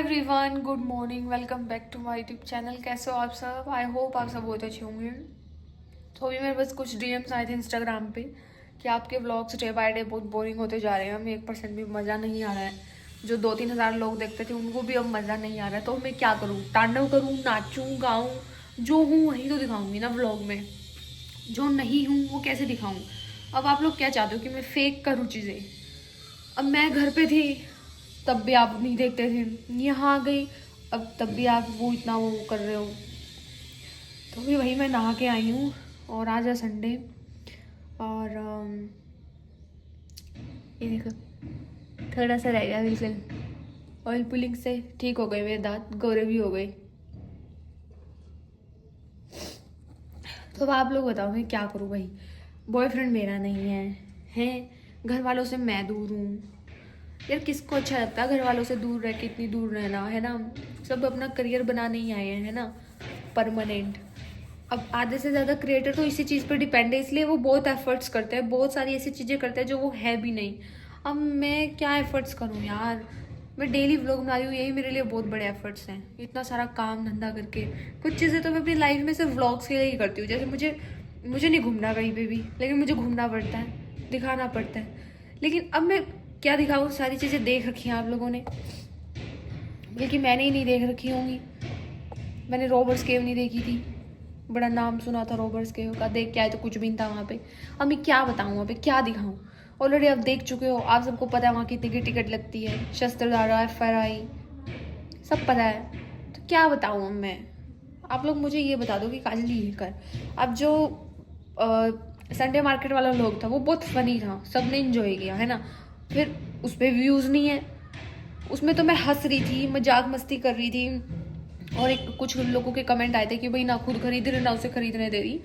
Everyone, good morning. Welcome back to my YouTube channel. कैसे हो आप सब? आई होप आप सब बहुत अच्छे होंगे। तो अभी मेरे पास कुछ डीएम्स आए थे इंस्टाग्राम पे कि आपके व्लॉग्स डे बाय डे बहुत बोरिंग होते जा रहे हैं, हमें 1% भी मज़ा नहीं आ रहा है। जो 2-3 हज़ार लोग देखते थे उनको भी अब मज़ा नहीं आ रहा है। तो मैं क्या करूँ? तांडव करूँ, नाचूँ, गाऊँ? जो हूँ वही तो दिखाऊँगी ना व्लॉग में। जो नहीं हूँ वो कैसे दिखाऊँ? अब आप लोग क्या चाहते हो कि मैं फेक करूँ चीज़ें? अब मैं घर पे थी तब भी आप नहीं देखते थे, यहाँ आ गई अब तब भी आप वो इतना वो कर रहे हो। तो भी वही मैं नहा के आई हूँ और आज है संडे। और ये देखो थोड़ा सा रह गया, बिल्कुल ऑयल पुलिंग से ठीक हो गए, मेरे दांत गोरे भी हो गए। तो अब आप लोग बताओ मैं क्या करूँ भाई? बॉयफ्रेंड मेरा नहीं है घर वालों से मैं दूर हूँ। यार किसको अच्छा लगता है घर वालों से दूर रह के, इतनी दूर रहना, है ना? सब अपना करियर बनाने ही आए हैं, है ना, परमानेंट। अब आधे से ज़्यादा क्रिएटर तो इसी चीज़ पर डिपेंड है, इसलिए वो बहुत एफर्ट्स करते हैं, बहुत सारी ऐसी चीज़ें करते हैं जो वो है भी नहीं। अब मैं क्या एफर्ट्स करूँ यार? मैं डेली व्लॉग बना रही हूँ, यही मेरे लिए बहुत बड़े एफर्ट्स हैं। इतना सारा काम धंधा करके कुछ चीज़ें तो मैं अपनी लाइफ में सिर्फ व्लॉग्स के लिए ही करती हूँ। जैसे मुझे मुझे नहीं घूमना कहीं पे भी, लेकिन मुझे घूमना पड़ता है, दिखाना पड़ता है। लेकिन अब मैं क्या दिखाऊँ? सारी चीज़ें देख रखी हैं आप लोगों ने, बल्कि मैंने ही नहीं देख रखी होंगी। मैंने रॉबर्स केव नहीं देखी थी, बड़ा नाम सुना था रॉबर्स केव का, देख के आए तो कुछ भी नहीं था वहाँ पे। अब मैं क्या बताऊँ वहाँ पे, क्या दिखाऊँ? ऑलरेडी आप देख चुके हो, आप सबको पता है वहाँ कितनी की टिकट लगती है, शस्त्रधारा, FRI सब पता है। तो क्या बताऊँ अब मैं? आप लोग मुझे ये बता दो कि काजल ये कर। अब जो संडे मार्केट वाला लोग था वो बहुत फनी था, सबने इंजॉय किया, है ना? फिर उस पर व्यूज़ नहीं है, उसमें तो मैं हंस रही थी, मजाक मस्ती कर रही थी। और एक कुछ लोगों के कमेंट आए थे कि भाई ना खुद खरीद रही ना उसे खरीदने दे रही,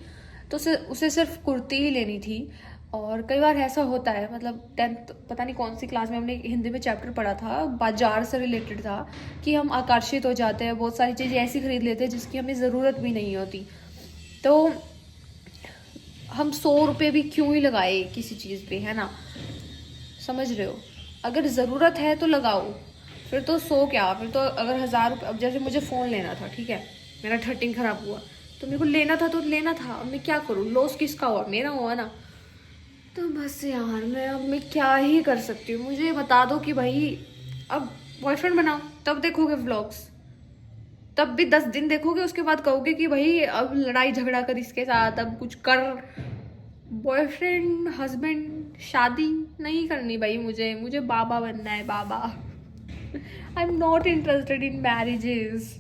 तो उसे सिर्फ कुर्ती ही लेनी थी। और कई बार ऐसा होता है, मतलब 10th पता नहीं कौन सी क्लास में हमने हिंदी में चैप्टर पढ़ा था, बाजार से रिलेटेड था, कि हम आकर्षित हो जाते हैं, बहुत सारी चीज़ें ऐसी खरीद लेते हैं जिसकी हमें ज़रूरत भी नहीं होती। तो हम 100 रुपये भी क्यों ही लगाए किसी चीज़ पे, है ना? समझ रहे हो? अगर ज़रूरत है तो लगाओ, फिर तो 100 क्या, फिर तो अगर 1000 रुपये। अब जैसे मुझे फ़ोन लेना था, ठीक है, मेरा 13 ख़राब हुआ तो मेरे को लेना था तो लेना था। अब मैं क्या करूँ? लॉस किसका हुआ? मेरा हुआ ना। तो बस यार मैं क्या ही कर सकती हूँ? मुझे बता दो कि भाई अब बॉयफ्रेंड बनाओ, तब देखोगे व्लॉग्स, तब भी 10 दिन देखोगे, उसके बाद कहोगे कि भाई अब लड़ाई झगड़ा कर इसके साथ, अब कुछ कर। बॉयफ्रेंड हस्बैंड शादी नहीं करनी भाई, मुझे बाबा बनना है, बाबा। I am not interested in marriages.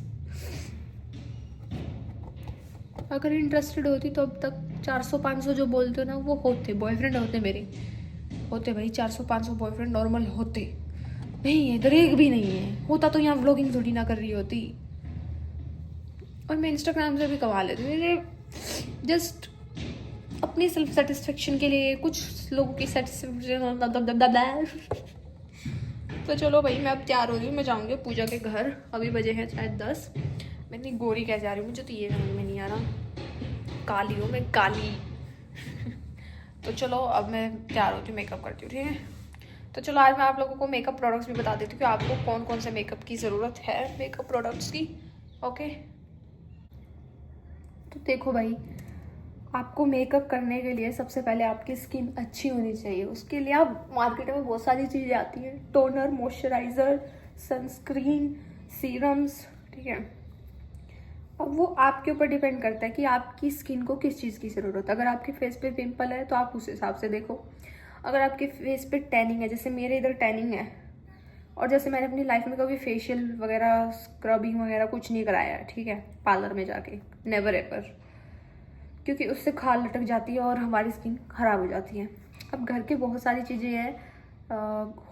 अगर इंटरेस्टेड होती तो अब तक 400-500 जो बोलते हो ना वो होते, बॉयफ्रेंड होते मेरे, होते भाई। 400-500 बॉयफ्रेंड नॉर्मल होते। नहीं है इधर, एक भी नहीं है। होता तो यहाँ व्लॉगिंग थोड़ी ना कर रही होती, और मैं इंस्टाग्राम से भी कमा लेती हूँ। मेरे जस्ट अपनी सेल्फ सेटिस्फेक्शन के लिए, कुछ लोगों की सेटिस्फेक्शन। तो चलो भाई मैं अब तैयार हो रही हूँ, मैं जाऊँगी पूजा के घर। अभी बजे हैं शायद 10। मैं इतनी गोरी कैसे आ रही हूँ, मुझे तो ये समझ में नहीं आ रहा। काली हूँ मैं, काली। तो चलो अब मैं तैयार होती हूँ, मेकअप करती हूँ, ठीक है? तो चलो आज मैं आप लोगों को मेकअप प्रोडक्ट्स भी बता देती हूँ कि आपको कौन कौन से मेकअप की ज़रूरत है, मेकअप प्रोडक्ट्स की। ओके, तो देखो भाई, आपको मेकअप करने के लिए सबसे पहले आपकी स्किन अच्छी होनी चाहिए। उसके लिए आप मार्केट में बहुत सारी चीज़ें आती हैं, टोनर, मॉइस्चराइज़र, सनस्क्रीन, सीरम्स, ठीक है? अब वो आपके ऊपर डिपेंड करता है कि आपकी स्किन को किस चीज़ की ज़रूरत है। अगर आपके फेस पे पिंपल है तो आप उस हिसाब से देखो। अगर आपके फेस पे टैनिंग है, जैसे मेरे इधर टैनिंग है, और जैसे मैंने अपनी लाइफ में कभी फेशियल वगैरह, स्क्रबिंग वगैरह कुछ नहीं कराया है, ठीक है, पार्लर में जाके, नेवर एवर, क्योंकि उससे खाल लटक जाती है और हमारी स्किन ख़राब हो जाती है। अब घर के बहुत सारी चीज़ें हैं,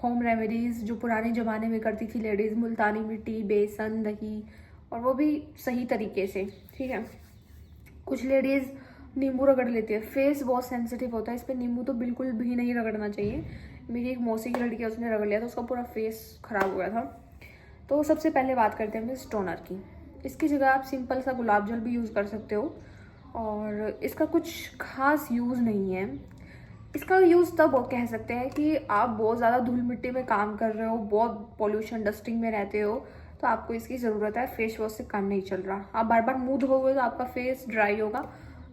होम रेमेडीज़ जो पुराने ज़माने में करती थी लेडीज़, मुल्तानी मिट्टी, बेसन, दही, और वो भी सही तरीके से, ठीक है? कुछ लेडीज़ नींबू रगड़ लेती है, फेस बहुत सेंसिटिव होता है, इस पर नींबू तो बिल्कुल भी नहीं रगड़ना चाहिए। मेरी एक मौसी की लड़की है, उसने रगड़ लिया तो उसका पूरा फेस ख़राब हो गया था। तो सबसे पहले बात करते हैं हम इस टोनर की। इसकी जगह आप सिंपल सा गुलाब जल भी यूज़ कर सकते हो, और इसका कुछ खास यूज़ नहीं है। इसका यूज़ तब कह सकते हैं कि आप बहुत ज़्यादा धूल मिट्टी में काम कर रहे हो, बहुत पॉल्यूशन डस्टिंग में रहते हो, तो आपको इसकी ज़रूरत है। फेस वॉश से काम नहीं चल रहा, आप बार बार मुँह धोओगे तो आपका फेस ड्राई होगा।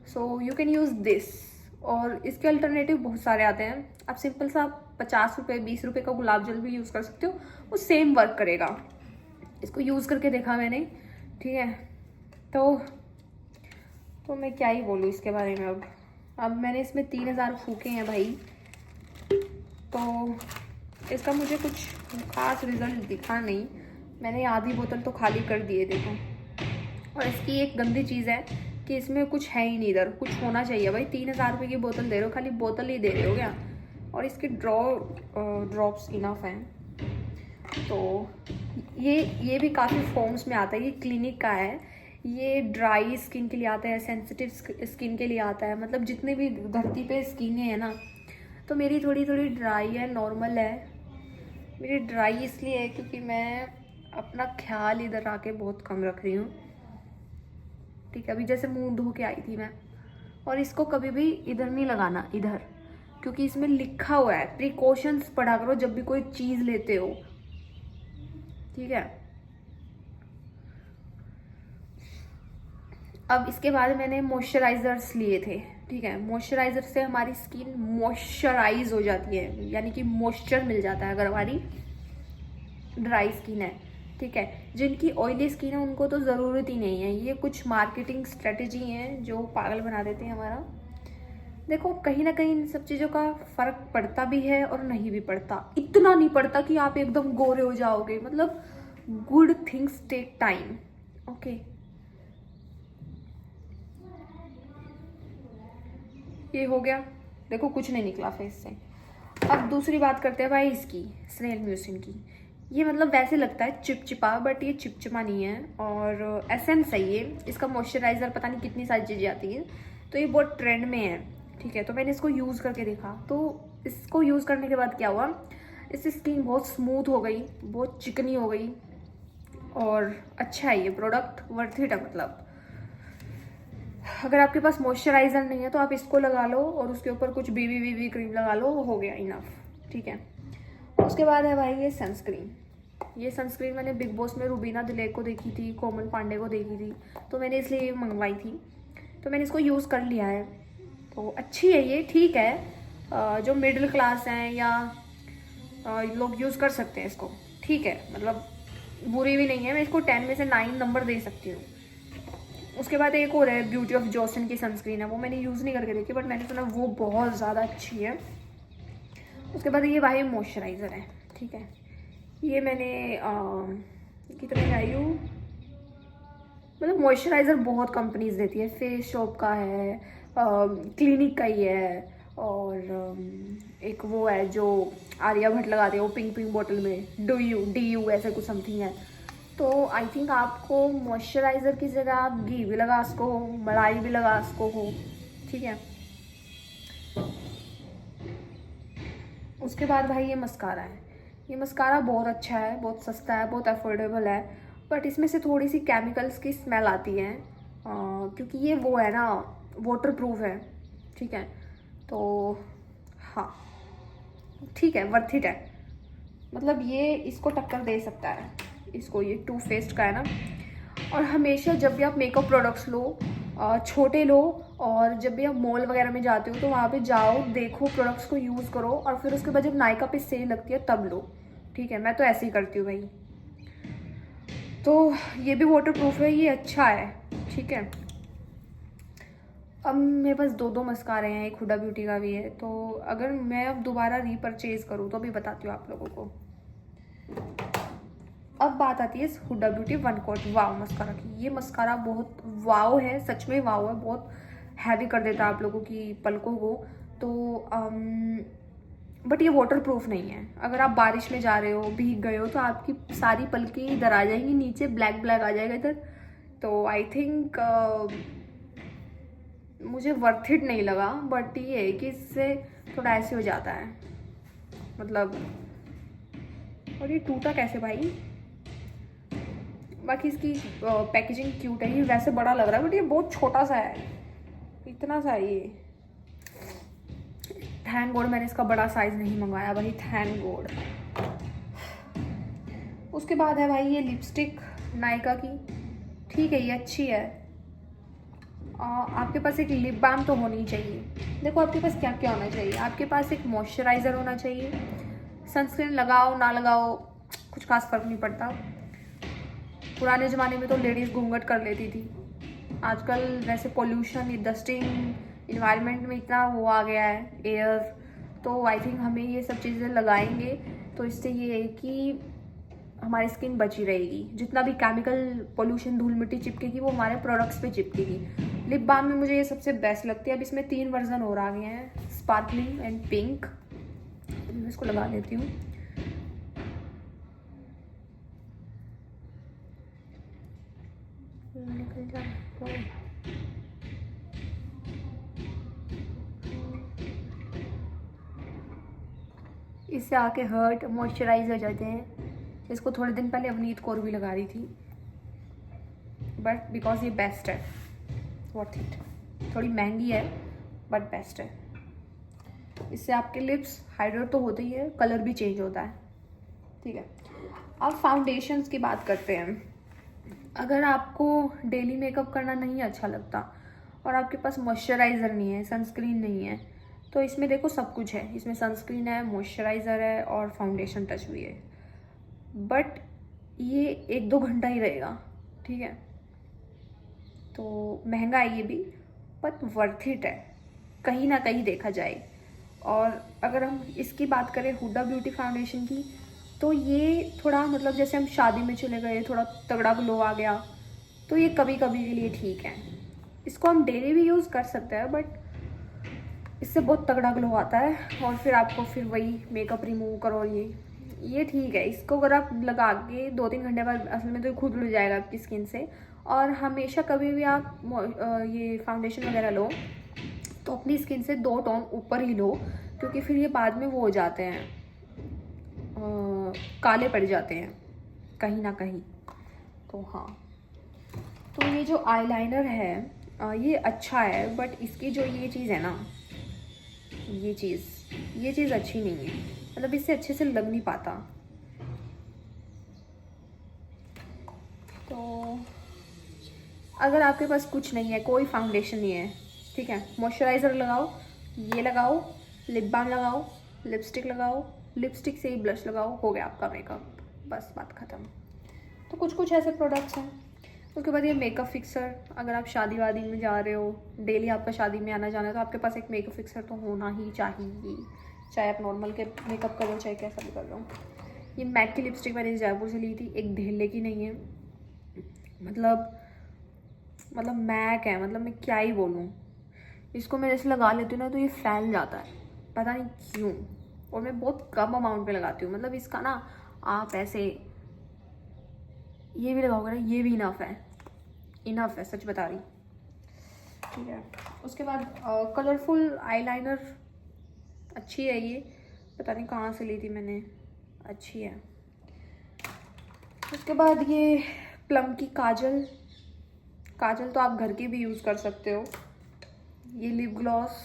So you can use this. और इसके अल्टरनेटिव बहुत सारे आते हैं। आप सिंपल सा 50 रुपये 20 रुपये का गुलाब जल भी यूज़ कर सकते हो, वो सेम वर्क करेगा। इसको यूज़ करके देखा मैंने, ठीक है। तो मैं क्या ही बोलूँ इसके बारे में। अब मैंने इसमें 3000 फूके हैं भाई, तो इसका मुझे कुछ खास रिजल्ट दिखा नहीं। मैंने आधी बोतल तो खाली कर दिए देखो। और इसकी एक गंदी चीज़ है कि इसमें कुछ है ही नहीं, इधर कुछ होना चाहिए भाई। 3000 रुपये की बोतल दे रहे हो, खाली बोतल ही दे रहे हो क्या? और इसके ड्रॉप्स इनफ हैं। तो ये भी काफ़ी फॉर्म्स में आता है। ये क्लिनिक का है, ये ड्राई स्किन के लिए आता है, सेंसिटिव स्किन के लिए आता है। मतलब जितने भी धरती पे स्किन है ना, तो मेरी थोड़ी थोड़ी ड्राई है, नॉर्मल है। मेरी ड्राई इसलिए है क्योंकि मैं अपना ख्याल इधर आके बहुत कम रख रही हूँ, ठीक है। अभी जैसे मुंह धो के आई थी मैं, और इसको कभी भी इधर नहीं लगाना, इधर, क्योंकि इसमें लिखा हुआ है प्रिकॉशंस पढ़ा करो जब भी कोई चीज़ लेते हो, ठीक है। अब इसके बाद मैंने मॉइस्चराइजर्स लिए थे, ठीक है। मॉइस्चराइजर से हमारी स्किन मॉइस्चराइज हो जाती है, यानी कि मॉइस्चर मिल जाता है अगर हमारी ड्राई स्किन है, ठीक है। जिनकी ऑयली स्किन है उनको तो ज़रूरत ही नहीं है। ये कुछ मार्केटिंग स्ट्रेटेजी हैं जो पागल बना देते हैं हमारा। देखो कहीं ना कहीं इन सब चीज़ों का फ़र्क पड़ता भी है और नहीं भी पड़ता। इतना नहीं पड़ता कि आप एकदम गोरे हो जाओगे, मतलब good things take time, okay. ये हो गया, देखो कुछ नहीं निकला फेस से। अब दूसरी बात करते हैं भाई इसकी, स्नेल म्यूसिन की। ये मतलब वैसे लगता है चिपचिपा, बट ये चिपचिपा नहीं है। और एसेंस है ये, इसका मॉइस्चराइज़र, पता नहीं कितनी सारी चीज़ें आती हैं। तो ये बहुत ट्रेंड में है, ठीक है। तो मैंने इसको यूज़ करके देखा, तो इसको यूज़ करने के बाद क्या हुआ, इससे स्किन बहुत स्मूथ हो गई, बहुत चिकनी हो गई। और अच्छा है ये प्रोडक्ट, वर्थ इट है। मतलब अगर आपके पास मॉइस्चराइज़र नहीं है तो आप इसको लगा लो और उसके ऊपर कुछ बीबी क्रीम लगा लो, हो गया इनफ, ठीक है। उसके बाद है भाई ये सनस्क्रीन। ये सनस्क्रीन मैंने बिग बॉस में रुबीना दिलेक को देखी थी, कोमल पांडे को देखी थी, तो मैंने इसलिए ये मंगवाई थी। तो मैंने इसको यूज़ कर लिया है, तो अच्छी है ये, ठीक है। जो मिडिल क्लास हैं या लोग यूज़ कर सकते हैं इसको, ठीक है। मतलब बुरी भी नहीं है, मैं इसको 10 में से 9 नंबर दे सकती हूँ। उसके बाद एक और है, ब्यूटी ऑफ जॉसन की सनस्क्रीन है, वो मैंने यूज़ नहीं करके देखी, बट मैंने सुना वो बहुत ज़्यादा अच्छी है। उसके बाद ये भाई मॉइस्चराइज़र है, ठीक है। ये मैंने कितने लाई हूँ, मतलब मॉइस्चराइज़र बहुत कंपनीज देती है। फेस शॉप का है, क्लिनिक का ही है, और एक वो है जो आर्या भट्ट लगाते हैं, वो पिंक पिंक बोतल में, डी यू ऐसा कुछ समथिंग है। तो आई थिंक आपको मॉइस्चराइज़र की जगह आप घी भी लगा सको हो, मलाई भी लगा सको हो, ठीक है। उसके बाद भाई ये मस्कारा है। ये मस्कारा बहुत अच्छा है, बहुत सस्ता है, बहुत अफोर्डेबल है, बट इसमें से थोड़ी सी केमिकल्स की स्मेल आती है, क्योंकि ये वो है ना, वाटर प्रूफ है, ठीक है। तो हाँ ठीक है, वर्थ इट है। मतलब ये इसको टक्कर दे सकता है, इसको, ये टू फेस्ड का है ना। और हमेशा जब भी आप मेकअप प्रोडक्ट्स लो, छोटे लो, और जब भी आप मॉल वगैरह में जाते हो तो वहाँ पे जाओ, देखो, प्रोडक्ट्स को यूज़ करो, और फिर उसके बाद जब नायका पे सेल लगती है तब लो, ठीक है। मैं तो ऐसे ही करती हूँ भाई। तो ये भी वाटर प्रूफ है, ये अच्छा है, ठीक है। अब मेरे पास 2 मस्कारे हैं, एक हुडा ब्यूटी का भी है। तो अगर मैं अब दोबारा रीपरचेज़ करूँ तो भी बताती हूँ आप लोगों को। अब बात आती है इस हुडा ब्यूटी 1 कोट वाव मस्कारा की। ये मस्कारा बहुत वाव है, सच में वाव है, बहुत हैवी कर देता है आप लोगों की पलकों को। तो बट ये वाटर प्रूफ नहीं है। अगर आप बारिश में जा रहे हो, भीग गए हो, तो आपकी सारी पलकें इधर आ जाएंगी, नीचे ब्लैक ब्लैक आ जाएगा इधर। तो आई थिंक मुझे वर्थ इट नहीं लगा, बट ये है कि इससे थोड़ा ऐसे हो जाता है, मतलब। और ये टूटा कैसे भाई? बाकी इसकी पैकेजिंग क्यूट है, ये वैसे बड़ा लग रहा है बट ये बहुत छोटा सा है, इतना सा है ये। थैंक गॉड मैंने इसका बड़ा साइज नहीं मंगवाया भाई, थैंक गॉड। उसके बाद है भाई ये लिपस्टिक नायका की, ठीक है ये अच्छी है। आपके पास एक लिप बाम तो होनी चाहिए। देखो आपके पास क्या क्या होना चाहिए, आपके पास एक मॉइस्चराइज़र होना चाहिए। सनस्क्रीन लगाओ ना लगाओ कुछ खास फर्क नहीं पड़ता। पुराने ज़माने में तो लेडीज़ घूंघट कर लेती थी, आजकल वैसे पोल्यूशन डस्टिंग इन्वायरमेंट में इतना वो आ गया है एयर, तो आई थिंक हमें ये सब चीज़ें लगाएंगे तो इससे ये है कि हमारी स्किन बची रहेगी। जितना भी केमिकल पोल्यूशन धूल मिट्टी चिपकेगी वो हमारे प्रोडक्ट्स पे चिपकेगी। लिप बाम में मुझे ये सबसे बेस्ट लगती है। अब इसमें 3 वर्जन और आ गए हैं, स्पार्कलिंग एंड पिंक। मैं इसको लगा लेती हूँ। इससे आके हर्ट मॉइस्चराइज हो जाते हैं। इसको थोड़े दिन पहले अवनीत कौर भी लगा रही थी, बट बिकॉज ये बेस्ट है, वर्थ इट। थोड़ी महंगी है बट बेस्ट है। इससे आपके लिप्स हाइड्रेट तो होते ही है, कलर भी चेंज होता है, ठीक है। अब फाउंडेशंस की बात करते हैं। अगर आपको डेली मेकअप करना नहीं अच्छा लगता और आपके पास मॉइस्चराइज़र नहीं है, सनस्क्रीन नहीं है, तो इसमें देखो सब कुछ है। इसमें सनस्क्रीन है, मॉइस्चराइज़र है और फाउंडेशन टच भी है। बट ये 1-2 घंटा ही रहेगा, ठीक है। तो महंगा है ये भी, बट वर्थ इट है कहीं ना कहीं देखा जाए। और अगर हम इसकी बात करें हुडा ब्यूटी फाउंडेशन की, तो ये थोड़ा मतलब जैसे हम शादी में चले गए, थोड़ा तगड़ा ग्लो आ गया, तो ये कभी कभी के लिए ठीक है। इसको हम डेली भी यूज़ कर सकते हैं, बट इससे बहुत तगड़ा ग्लो आता है और फिर आपको फिर वही मेकअप रिमूव करो। ये ठीक है। इसको अगर आप लगा के 2-3 घंटे बाद असल में तो खुद उड़ जाएगा आपकी स्किन से। और हमेशा कभी भी आप ये फाउंडेशन वगैरह लो तो अपनी स्किन से 2 टोन ऊपर ही लो, क्योंकि फिर ये बाद में वो हो जाते हैं, काले पड़ जाते हैं कहीं ना कहीं। तो हाँ, तो ये जो आईलाइनर है ये अच्छा है, बट इसकी जो ये चीज़ है ना, ये चीज़ अच्छी नहीं है। मतलब इससे अच्छे से लग नहीं पाता। तो अगर आपके पास कुछ नहीं है, कोई फाउंडेशन नहीं है, ठीक है, मॉइस्चराइज़र लगाओ, ये लगाओ, लिप बाम लगाओ, लिपस्टिक लगाओ, लिपस्टिक से ही ब्लश लगाओ, हो गया आपका मेकअप, बस बात ख़त्म। तो कुछ ऐसे प्रोडक्ट्स हैं। उसके बाद ये मेकअप फिक्सर, अगर आप शादी वादी में जा रहे हो, डेली आपका शादी में आना जाना है, तो आपके पास एक मेकअप फिक्सर तो होना ही चाहिए। चाहे आप नॉर्मल के मेकअप करो, चाहे कैसा भी कर लो। ये मैक की लिपस्टिक मैंने जयपुर से ली थी, एक ढेले की नहीं है। मतलब मैक है, मतलब मैं क्या ही बोलूँ। इसको मैं जैसे लगा लेती हूँ ना तो ये फैल जाता है, पता नहीं क्यों। और मैं बहुत कम अमाउंट में लगाती हूँ। मतलब इसका ना आप ऐसे ये भी लगाओगे ना, ये भी इनफ है, सच बता रही, ठीक है। उसके बाद कलरफुल आईलाइनर अच्छी है ये, पता नहीं कहाँ से ली थी मैंने, अच्छी है। उसके बाद ये प्लम की काजल तो आप घर की भी यूज़ कर सकते हो। ये लिप ग्लॉस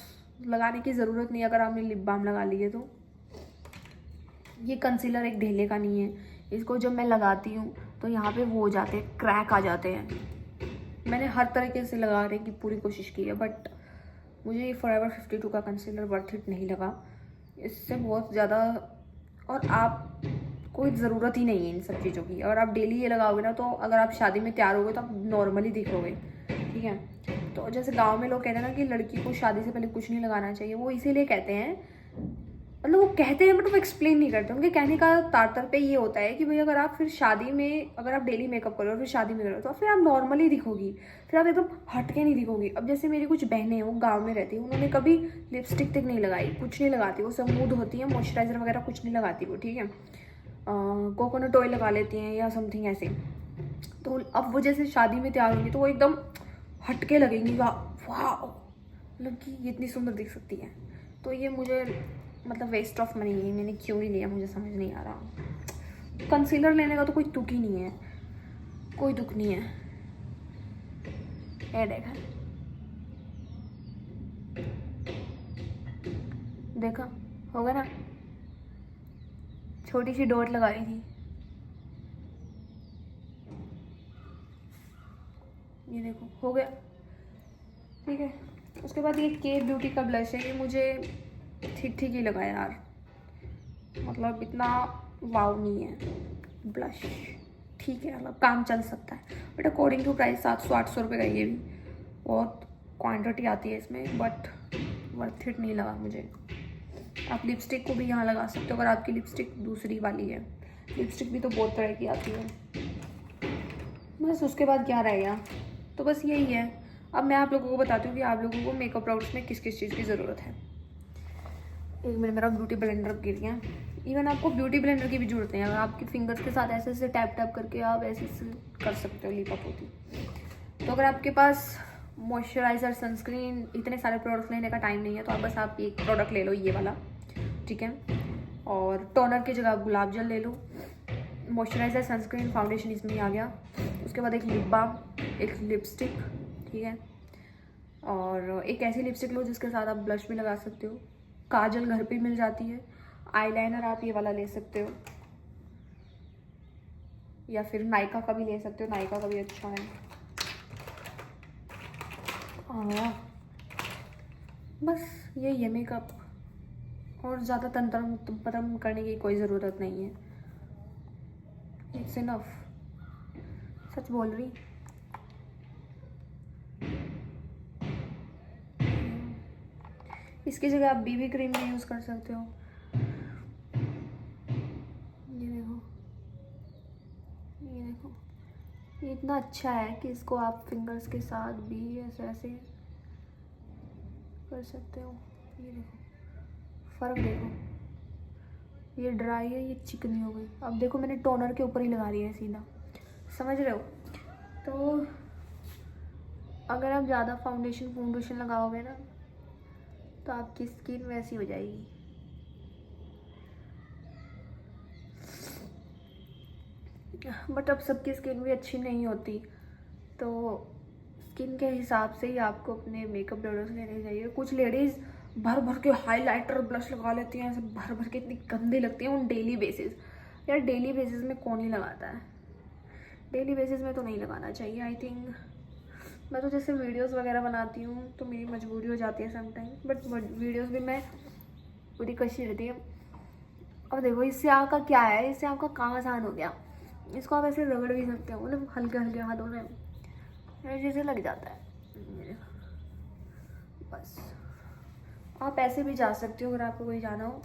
लगाने की ज़रूरत नहीं अगर आपने लिप बाम लगा लिए तो। ये कंसीलर एक ढेले का नहीं है, इसको जब मैं लगाती हूँ तो यहाँ पे वो हो जाते हैं, क्रैक आ जाते हैं। मैंने हर तरीके से लगाने की पूरी कोशिश की है, बट मुझे ये फॉरएवर 52 का कंसीलर वर्थ इट नहीं लगा। इससे बहुत ज़्यादा, और आप कोई ज़रूरत ही नहीं है इन सब चीज़ों की। और आप डेली ये लगाओगे ना, तो अगर आप शादी में तैयार होगे तो आप नॉर्मली दिखोगे, ठीक है। तो जैसे गांव में लोग कहते हैं ना कि लड़की को शादी से पहले कुछ नहीं लगाना चाहिए, वो इसीलिए कहते हैं, मतलब वो कहते हैं बट वो एक्सप्लेन नहीं करते। उनके कहने का तात्पर्य ये होता है कि भाई अगर आप फिर शादी में, अगर आप डेली मेकअप करो फिर शादी में करो तो फिर आप नॉर्मली दिखोगी, फिर आप एकदम हटके नहीं दिखोगी। अब जैसे मेरी कुछ बहनें हैं, वो गांव में रहती है, उन्होंने कभी लिपस्टिक तक नहीं लगाई, कुछ नहीं लगाती, वो स्मूथ होती है, मॉइस्चराइज़र वगैरह कुछ नहीं लगाती वो, ठीक है। कोकोनट ऑयल लगा लेती हैं या समथिंग ऐसे। तो अब वो जैसे शादी में तैयार होंगी तो वो एकदम हटके लगेंगी, वाह मतलब कि ये इतनी सुंदर दिख सकती है। तो ये मुझे मतलब वेस्ट ऑफ मनी है, मैंने क्यों ही लिया मुझे समझ नहीं आ रहा। कंसीलर लेने का तो कोई दुख ही नहीं है, कोई दुख नहीं है। ये देखा होगा ना, छोटी सी डॉट लगाई थी, ये देखो हो गया, ठीक है। उसके बाद ये के ब्यूटी का ब्लश है, ये मुझे ठीक ठीक ही लगा यार, मतलब इतना वाव नहीं है ब्लश, ठीक है, मतलब काम चल सकता है, बट अकॉर्डिंग टू प्राइस 700-800 रुपये का ये भी बहुत क्वांटिटी आती है इसमें, बट वर्थ इट नहीं लगा मुझे। आप लिपस्टिक को भी यहाँ लगा सकते हो अगर आपकी लिपस्टिक दूसरी वाली है, लिपस्टिक भी तो बहुत तरह की आती है। बस उसके बाद क्या रहेगा, तो बस यही है। अब मैं आप लोगों को बताती हूँ कि आप लोगों को मेकअप प्रोडक्ट्स में किस किस चीज़ की ज़रूरत है। एक मिनट, मेरा ब्यूटी ब्लेंडर गिर गया। इवन आपको ब्यूटी ब्लेंडर की भी जरूरत नहीं है, अगर आपके फिंगर्स के साथ ऐसे ऐसे टैप टैप करके आप ऐसे कर सकते हो लिपअप होती। तो अगर आपके पास मॉइस्चराइज़र, सनस्क्रीन, इतने सारे प्रोडक्ट्स लेने का टाइम नहीं है, तो आप बस आप एक प्रोडक्ट ले लो, ये वाला, ठीक है। और टोनर की जगह गुलाब जल ले लो, मॉइस्चराइज़र, सनस्क्रीन, फाउंडेशन इसमें ही आ गया। उसके बाद एक लिप बाम, एक लिपस्टिक, ठीक है। और एक ऐसी लिपस्टिक लो जिसके साथ आप ब्लश भी लगा सकते हो। काजल घर पे मिल जाती है। आईलाइनर आप ये वाला ले सकते हो, या फिर नायका का भी ले सकते हो, नायका का भी अच्छा है। हाँ, बस यही है मेकअप, और ज़्यादा तंत्रम परम करने की कोई ज़रूरत नहीं है, इट्स इनफ। सच बोल रही। इसकी जगह आप बीबी क्रीम भी यूज़ कर सकते हो। ये देखो, ये देखो, ये इतना अच्छा है कि इसको आप फिंगर्स के साथ भी ऐसे ऐसे कर सकते हो। ये देखो फ़र्क देखो, ये ड्राई है, ये चिकनी हो गई। अब देखो मैंने टोनर के ऊपर ही लगा दिया है सीधा, समझ रहे हो। तो अगर आप ज़्यादा फाउंडेशन लगाओगे ना, तो आपकी स्किन वैसी हो जाएगी। बट अब सबकी स्किन भी अच्छी नहीं होती, तो स्किन के हिसाब से ही आपको अपने मेकअप प्रोडक्ट्स लेने चाहिए। कुछ लेडीज़ भर भर के हाइलाइटर ब्लश लगा लेती हैं, ऐसे भर भर के, इतनी गंदी लगती हैं उन डेली बेसिस। यार डेली बेसिस में कौन ही लगाता है, डेली बेसिस में तो नहीं लगाना चाहिए आई थिंक। मैं तो जैसे वीडियोस वगैरह बनाती हूँ तो मेरी मजबूरी हो जाती है समटाइम, बट वीडियोस भी मैं पूरी कशी रहती है। और देखो इससे आपका क्या है, इससे आपका काम आसान हो गया। इसको आप ऐसे रगड़ भी सकते हो, मतलब हल्के हल्के हाथों में जैसे लग जाता है। बस आप ऐसे भी जा सकते हो अगर आपको कोई जाना हो।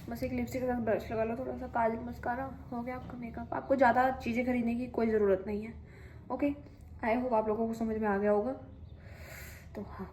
बस एक लिपस्टिक के साथ ब्रश लगा लो, थोड़ा सा काजल, मस्कारा, हो गया आपका मेकअप। आपको ज़्यादा चीज़ें खरीदने की कोई ज़रूरत नहीं है। ओके, आई होप आप लोगों को समझ में आ गया होगा। तो हाँ।